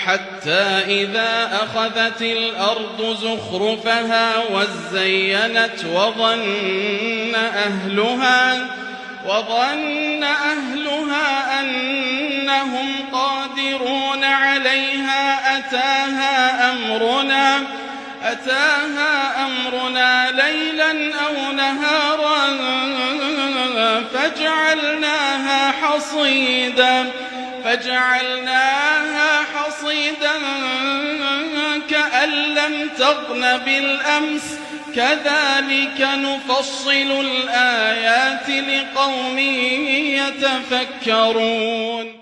حتى إذا أخذت الأرض زخرفها وزينت وظن أهلها أنهم قادرون عليها أتاها أمرنا ليلا أو نهارا فجعلناها حصيدا كأن لم تغن بالأمس كذلك نفصل الآيات لقوم يتفكرون.